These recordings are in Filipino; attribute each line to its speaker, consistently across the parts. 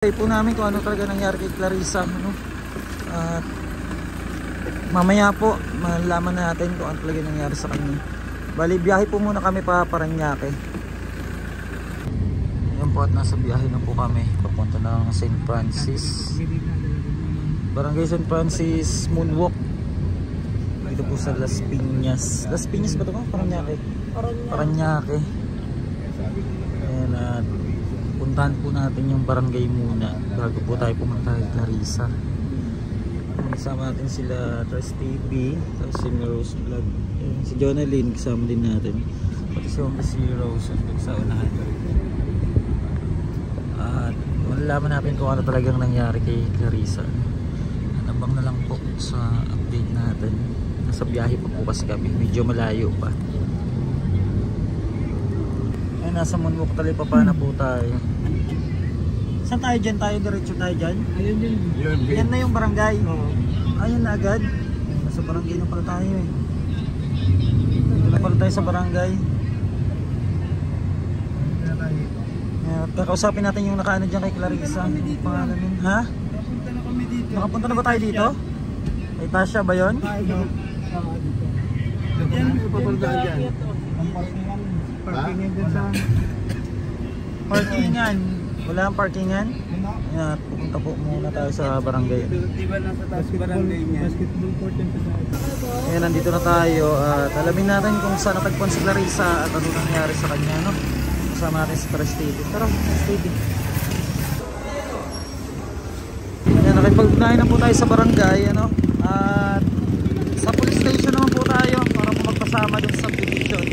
Speaker 1: Ay po namin kung ano talaga nangyari kay Clarissa, ano? At mamaya po malalaman natin kung ano talaga nangyari sa kanya. Bali biyahe po muna kami pa Parañaque. Yan po at nasa biyahe na po kami papunta ng St. Francis, Barangay St. Francis Moonwalk. Dito po sa Las Piñas. Las Piñas ba ito ba? Parañaque. Parañaque. Ayan, at puntahan po natin yung barangay muna bago po tayo pumunta kay Clarissa. Kasama natin sila Trust TV, tapos si Rose Vlog, si Jonalyn kasama din natin, pati si Rose sa unahan. At malalaman natin kung ano talagang nangyari kay Clarissa. Nabang na lang po sa update natin. Nasa biyahe pa po kasi kami, medyo malayo pa. Ay, nasa Moonwalk Talipapa na po tayo. Saan tayo dyan? Tayo diretso tayo dyan? Ayun yun. Yan na yung barangay. Ayun na agad. Nasa barangay na pala tayo eh. Dito na pala tayo sa barangay. At kakausapin natin yung nakaano dyan kay Clarissa. Pangalan yun. Ha?
Speaker 2: Nakapunta na kami dito.
Speaker 1: Nakapunta na ba tayo dito? Kay Tasha ba yun?
Speaker 2: Yan, papuntaan dyan. Parkingan dyan sa...
Speaker 1: Parkingan. Wala ang parkingan? Yan, pupunta po muna tayo sa barangay.
Speaker 2: Di ba nasa taas barangay niya? Basketball court yan sa taas.
Speaker 1: Ayan, nandito na tayo at alamin natin kung saan natagpuan si Clarissa at ano nangyari sa kanya, no? Kasama natin si Trust TV. Tara, Trust TV. Ayan, nakipag-unahin na po tayo sa barangay, ano? At sa police station naman po tayo para po magpasama dun sa subdivision.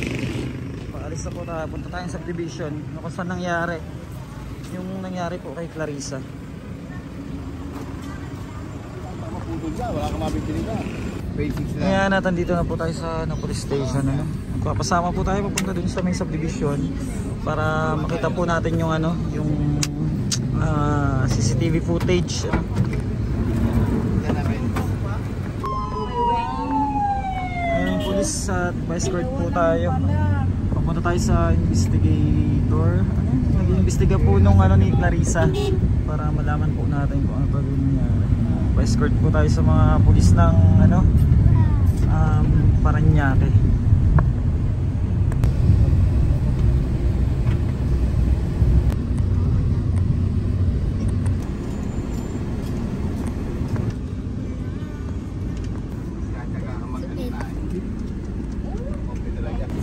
Speaker 1: Paalis na po tayo, punta tayong subdivision. Ano kung saan nangyari yung nangyari po kay Clarissa.
Speaker 2: Wala ka mabibili ka. Basics lang.
Speaker 1: Ayan, at andito na po tayo sa police station, ano? Magpapasama po tayo papunta dun sa may subdivision para makita po natin yung ano, yung CCTV footage. Ayan yung police at escort po tayo. Papunta tayo sa investigator. Nag-iimbestiga po nung ano ni Clarissa para malaman po natin kung ano pa rin nangyari. Pa-escort po tayo sa mga pulis ng ano, Parañaque.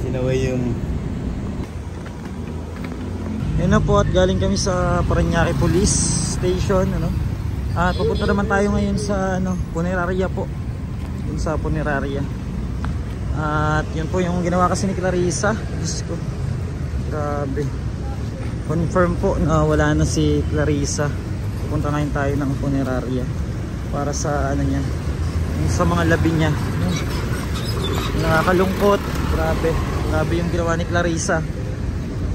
Speaker 2: Sinaway yung...
Speaker 1: Yan na po at galing kami sa Parañaque Police Station, ano? At pupunta naman tayo ngayon sa ano, Puneraria po. Dun sa Puneraria. At yun po yung ginawa kasi ni Clarissa. Diyos ko. Grabe. Confirm po na wala na si Clarissa. Pupunta ngayon tayo ng Puneraria para sa ano niya, sa mga labi niya. Nakakalungkot. Grabe. Grabe yung ginawa ni Clarissa.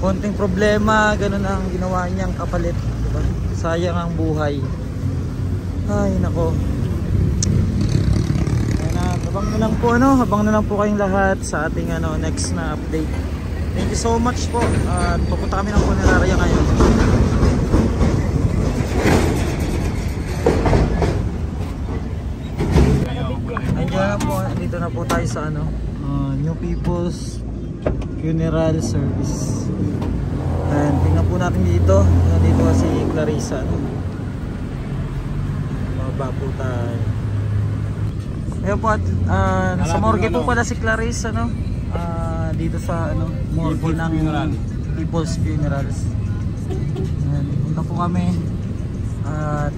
Speaker 1: Konting problema, ganun ang ginawa niyang kapalit, diba? Sayang ang buhay. Ay nako. Abang na lang po ano, abang na lang po kayong lahat sa ating ano, next na update. Thank you so much po. At pupunta kami ng Puneraria ngayon. Andiyan na po, dito na po tayo sa ano, New People's Funeral Service. And tingnan po natin dito. Dito si Clarissa, no? Baba po tayo. Ayun po at sa morgue po pala si Clarissa, no? Dito sa ano, morgue ng People's Funerals. Ayan, punta po kami at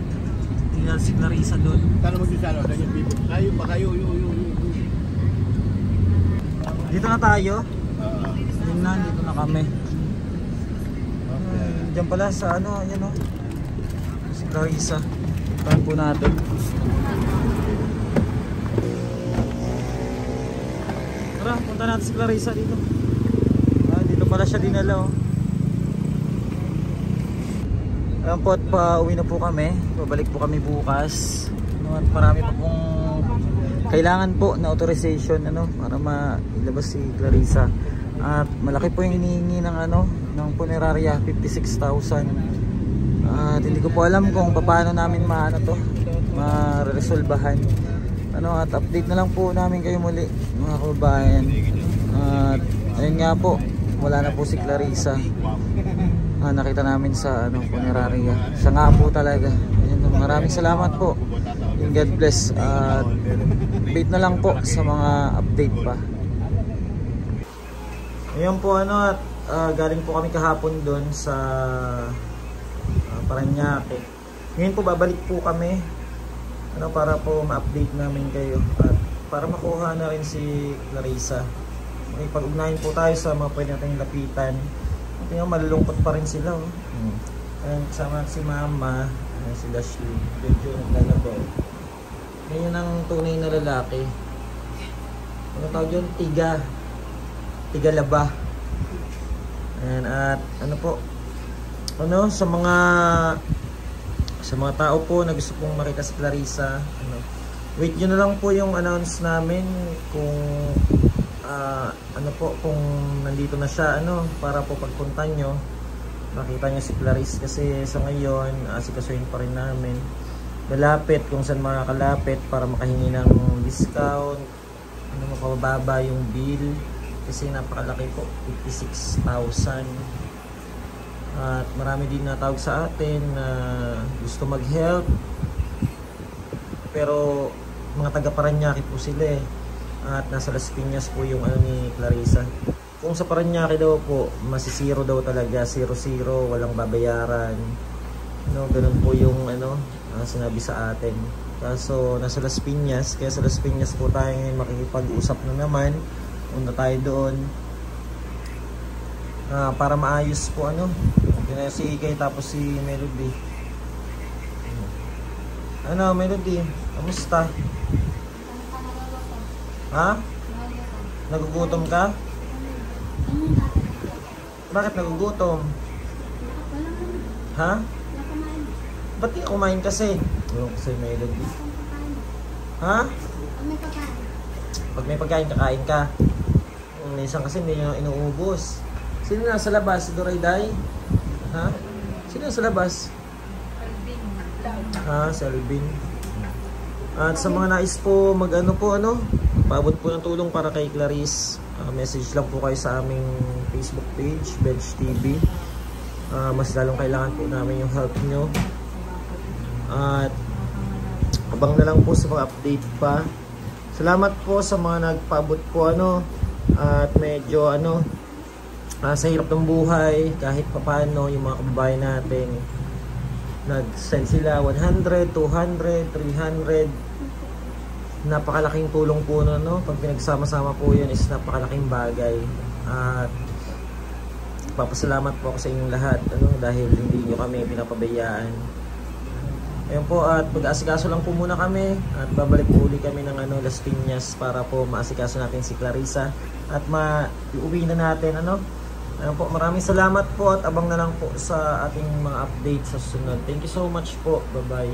Speaker 1: tingnan si Clarissa doon.
Speaker 2: Kano magsisalo? Dahil people. Kayo pa kayo.
Speaker 1: Dito na tayo. Tingnan, dito na kami. Diyan pala sa ano, ayan o. Si Clarissa. Tingnan po natin. Tara, punta natin si Clarissa dito. Dito pala siya dinala o. Ayan po at pauwi na po kami. Babalik po kami bukas. At marami pa pong kailangan po na authorization ano, para mailabas si Clarissa. At malaki po yung hinihingi ng ano, ng Puneraria, 56,000. At hindi ko po alam kung paano namin ma-resolbahan. At update na lang po namin kayo muli mga kababayan. At ayun nga po, wala na po si Clarissa. Nakita namin sa funeraria. Siya nga po talaga. Ayun, maraming salamat po. And God bless. At update na lang po sa mga update pa. Ayun po at galing po kami kahapon doon sa Parañaque. Ngayon po babalik po kami para po ma-update namin kayo at para makuha na rin si Clarissa. Makipag-ugnayan po tayo sa mga pwede natin lapitan. Tingnan, malulungkot pa rin sila. Kasama si Mama, si Dashley, medyo naglalabaw. Ngayon ang tunay na lalaki. Ano tawag yun? Tigalaba. Ayan, at sa mga tao po na gusto pong makita si Clarissa, wait nyo na lang po yung announce namin kung kung nandito na siya para po pagpunta nyo makita nyo si Clarissa, kasi sa ngayon asikasuhin pa rin namin, malapit kung saan makakalapit para makahingi ng discount, mapababa yung bill kasi napakalaki po, 56,000. At marami din natawag sa atin na gusto mag-help, pero mga taga Parañaque po sila at nasa Las Piñas po yung ni Clarissa. Kung sa Parañaque daw po, masisiro daw talaga, 0-0, walang babayaran. Ganun po yung sinabi sa atin. Kaso nasa Las Piñas, kaya sa Las Piñas po tayo ngayon makikipag-usap na naman. Punta tayo doon para maayos po si Ikay tapos si Melody. Melody, kamusta? Ha? Nagugutom ka? Bakit nagugutom? Ha? Ba't di kumain kasi? Kasi Melody. Ha? Pag may pagkain, kakain ka. Minsan kasi hindi nyo inuubos. Sino nasa labas? Si Dorayday? Ha? Sino nasa labas? Si Alvin. At sa mga nais po paabot po ng tulong para kay Clarissa, message lang po kayo sa aming Facebook page, Bench TV. Mas lalong kailangan po namin yung help nyo. At abang na lang po sa mga update pa. Salamat po sa mga nagpaabot po at medyo sa hirap ng buhay, kahit papaano yung mga kababayan natin nag-send sila 100, 200, 300. Napakalaking tulong po pag pinagsama-sama po yun is napakalaking bagay. At papasalamat po ako sa inyong lahat dahil hindi nyo kami pinapabayaan. Ayun po, at mag-aasikaso lang po muna kami at babalik po uli kami ng Las Piñas para po maasikaso natin si Clarissa at mauwi na natin Ayun po, maraming salamat po at abang na lang po sa ating mga updates sa susunod. Thank you so much po. Bye-bye.